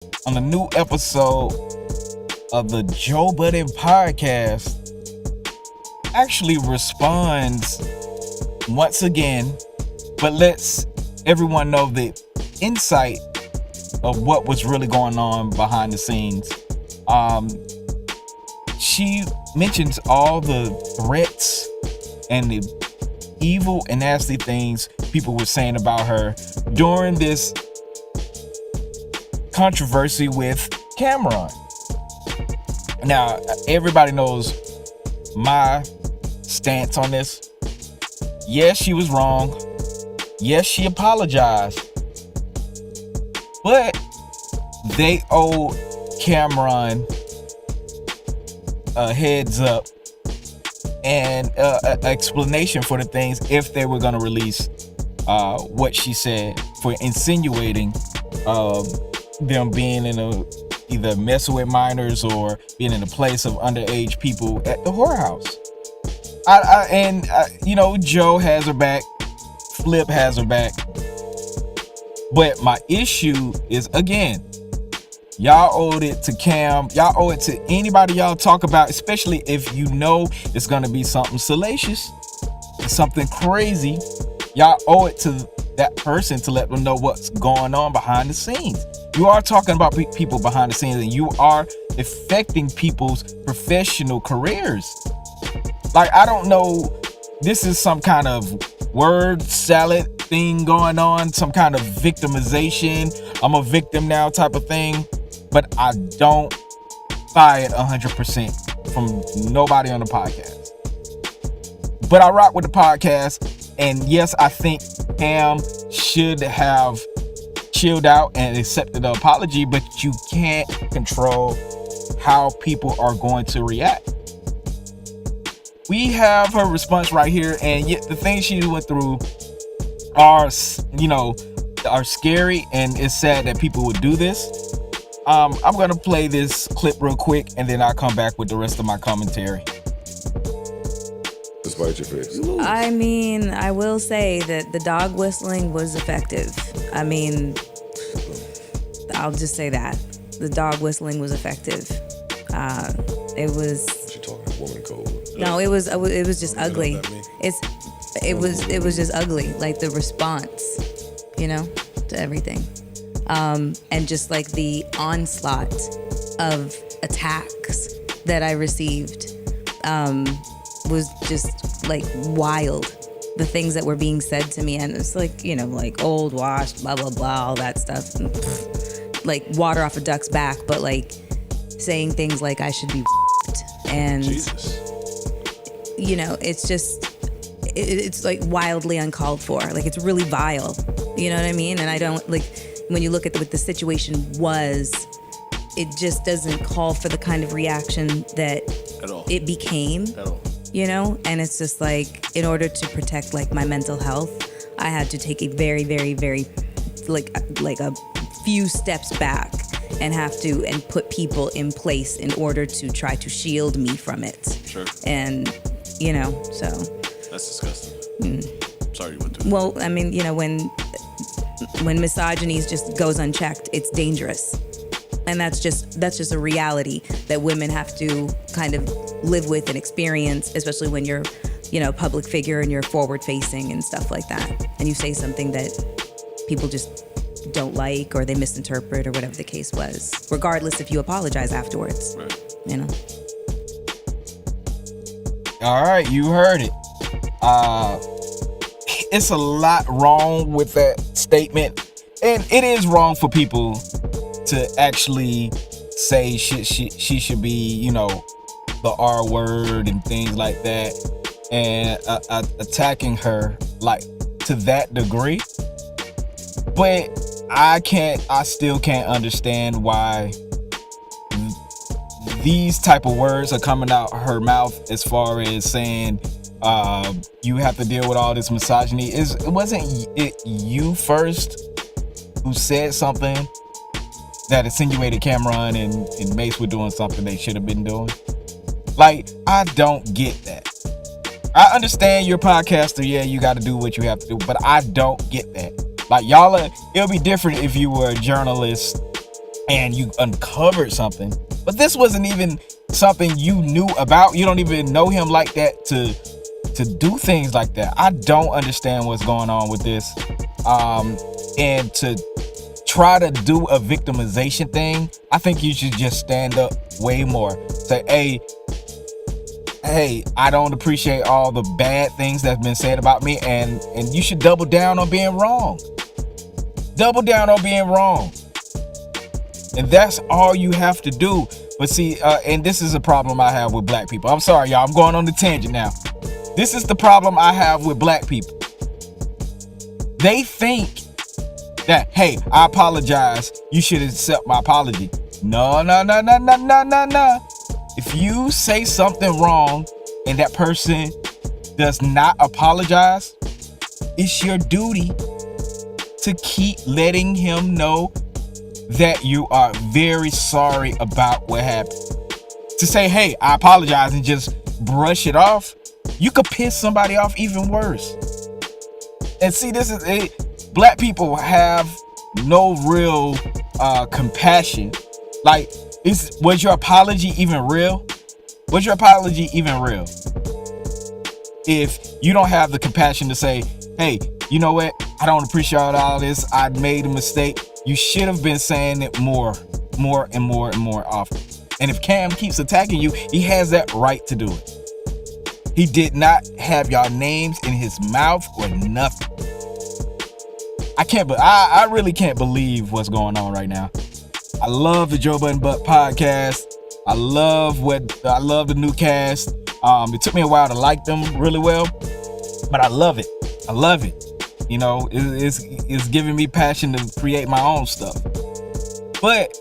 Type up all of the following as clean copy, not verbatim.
on a new episode of the Joe Budden podcast actually responds once again, but lets everyone know the insight of what was really going on behind the scenes. She mentions all the threats and the evil and nasty things people were saying about her during this controversy with Camron. Now, everybody knows my stance on this. Yes, she was wrong. Yes, she apologized. But they owe Camron a heads up and an explanation for the things if they were going to release what she said for insinuating them being in either messing with minors or being in a place of underage people at the whorehouse. Joe has her back, Flip has her back, but my issue is, again, y'all owed it to Cam. Y'all owe it to anybody y'all talk about, especially if you know it's going to be something salacious, something crazy. Y'all owe it to that person to let them know what's going on behind the scenes. You are talking about people behind the scenes, and you are affecting people's professional careers. Like, I don't know, this is some kind of word salad thing going on, some kind of victimization, I'm a victim now type of thing. But I don't buy it 100% from nobody on the podcast. But I rock with the podcast, and yes, I think Pam should have chilled out and accepted the apology, but you can't control how people are going to react. We have her response right here, and yet the things she went through are scary, and it's sad that people would do this. I'm gonna play this clip real quick, and then I'll come back with the rest of my commentary. Despite your face. I mean, I will say that the dog whistling was effective. I mean, I'll just say that. The dog whistling was effective. It was... She talking woman code. No, it was just ugly. It was just ugly. Like the response, to everything. And just like the onslaught of attacks that I received was just like wild. The things that were being said to me, and it's like, like old washed, blah, blah, blah, all that stuff. And, like water off a duck's back, but like saying things like I should be and Jesus. It's just, it's like wildly uncalled for. Like it's really vile. You know what I mean? And I don't like, when you look at what the situation was, it just doesn't call for the kind of reaction that it became, and it's just like, in order to protect like my mental health, I had to take a very, very, very like a few steps back and put people in place in order to try to shield me from it. Sure. And, so. That's disgusting. Sorry you went through that. Well, I mean, when misogyny just goes unchecked, it's dangerous. And that's just a reality that women have to kind of live with and experience, especially when you're, a public figure and you're forward facing and stuff like that. And you say something that people just don't like or they misinterpret or whatever the case was, regardless if you apologize afterwards. Right. All right, you heard it. It's a lot wrong with that statement, and it is wrong for people to actually say she should be, the R word and things like that, and attacking her like to that degree. But I still can't understand why these type of words are coming out her mouth, as far as saying you have to deal with all this misogyny. Wasn't it you first who said something that insinuated Camron and Mace were doing something they should have been doing? Like, I don't get that. I understand you're a podcaster, yeah, you got to do what you have to do, but I don't get that. Like, y'all, it'll be different if you were a journalist and you uncovered something, but this wasn't even something you knew about. You don't even know him like that to do things like that. I don't understand what's going on with this. And to try to do a victimization thing, I think you should just stand up way more. Say, hey, I don't appreciate all the bad things that's been said about me, and you should double down on being wrong. Double down on being wrong. And that's all you have to do. But see, and this is a problem I have with black people. I'm sorry, y'all. I'm going on the tangent now. This is the problem I have with black people. They think that, hey, I apologize, you should accept my apology. No. If you say something wrong and that person does not apologize, it's your duty to keep letting him know that you are very sorry about what happened. To say, hey, I apologize and just brush it off, you could piss somebody off even worse. And see, this is it. Black people have no real compassion. Like, was your apology even real? Was your apology even real? If you don't have the compassion to say, hey, you know what? I don't appreciate all this. I made a mistake. You should have been saying it more often. And if Cam keeps attacking you, he has that right to do it. He did not have y'all names in his mouth or nothing. I really can't believe what's going on right now. I love the Joe Budden Butt podcast. I love the new cast. It took me a while to like them really well, but I love it. You know, it's giving me passion to create my own stuff. But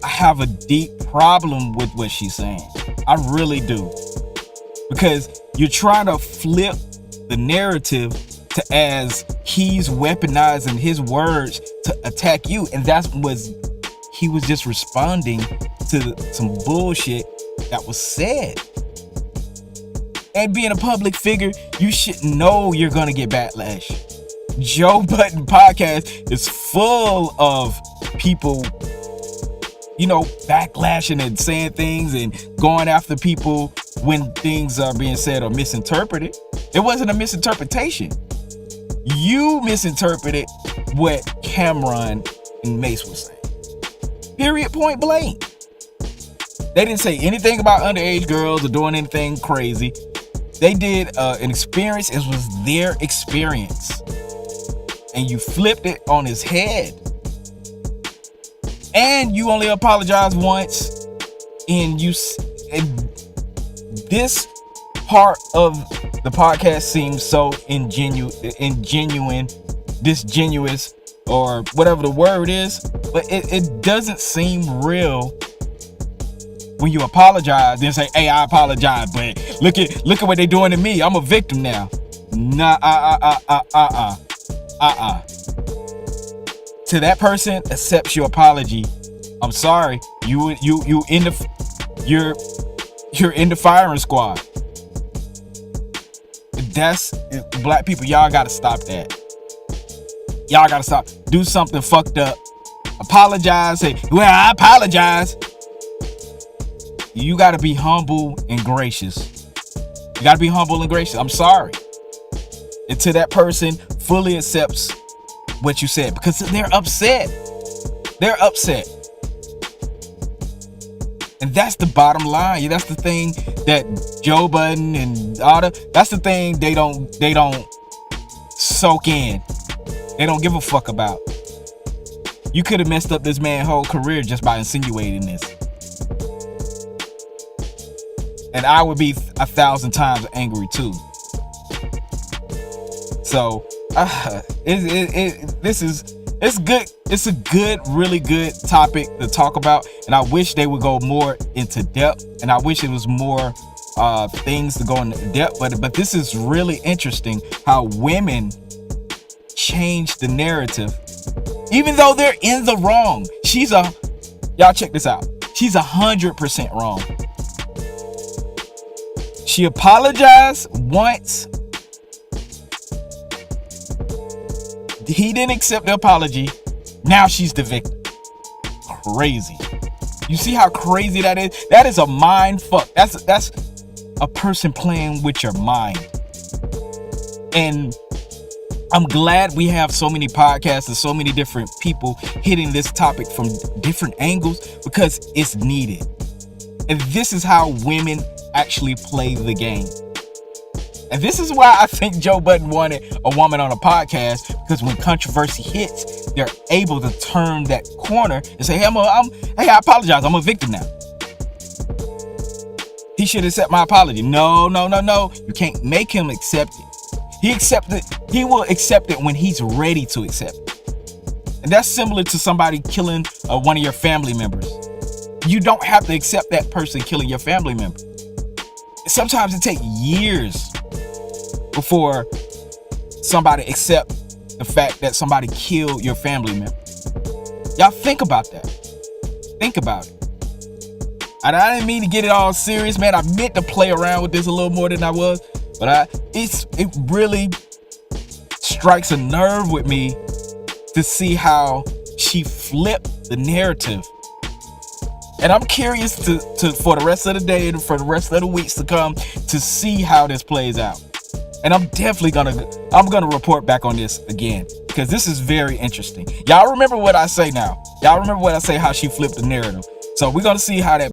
I have a deep problem with what she's saying. I really do. Because you're trying to flip the narrative to as he's weaponizing his words to attack you. And he was just responding to some bullshit that was said. And being a public figure, you should know you're gonna get backlash. Joe Budden podcast is full of people, you know, backlashing and saying things and going after people when things are being said or misinterpreted. It wasn't a misinterpretation. You misinterpreted what Camron and Mace was saying. Period, point blank. They didn't say anything about underage girls or doing anything crazy. They did an experience. It was their experience. And you flipped it on his head. And you only apologized once. And this part of the podcast seems so disgenuous, or whatever the word is. But it doesn't seem real when you apologize, then say, hey, I apologize, but look at what they're doing to me. I'm a victim now. Nah, To that person accepts your apology. I'm sorry. You're in the firing squad. That's black people. Y'all gotta stop that. Y'all gotta stop. Do something fucked up. Apologize. Say, well, I apologize. You gotta be humble and gracious. You gotta be humble and gracious. I'm sorry. Until that person fully accepts what you said, because they're upset. They're upset. And that's the bottom line. That's the thing that Joe Budden and all that's the thing they don't soak in. They don't give a fuck about. You could have messed up this man's whole career just by insinuating this. And I would be 1,000 times angry too. So it's good. It's a good, really good topic to talk about, and I wish they would go more into depth, and I wish it was more things to go into depth. But this is really interesting how women change the narrative, even though they're in the wrong. Y'all check this out. She's 100% wrong. She apologized once. He didn't accept the apology. Now she's the victim. crazy. You see how crazy that is? That is a mind fuck. That's a person playing with your mind. And I'm glad we have so many podcasts and so many different people hitting this topic from different angles, because it's needed. And this is how women actually play the game. And this is why I think Joe Budden wanted a woman on a podcast, because when controversy hits, they're able to turn that corner and say, hey, I apologize. I'm a victim now. He should accept my apology. No. You can't make him accept it. He will accept it when he's ready to accept it. And that's similar to somebody killing one of your family members. You don't have to accept that person killing your family member. Sometimes it takes years before somebody accept the fact that somebody killed your family member. Y'all think about that. Think about it. And I didn't mean to get it all serious, man. I meant to play around with this a little more than I was, but it really strikes a nerve with me to see how she flipped the narrative. And I'm curious to for the rest of the day and for the rest of the weeks to come to see how this plays out. And I'm definitely gonna report back on this again, because this is very interesting. Y'all remember what I say now. Y'all remember what I say, how she flipped the narrative. So we're gonna see how that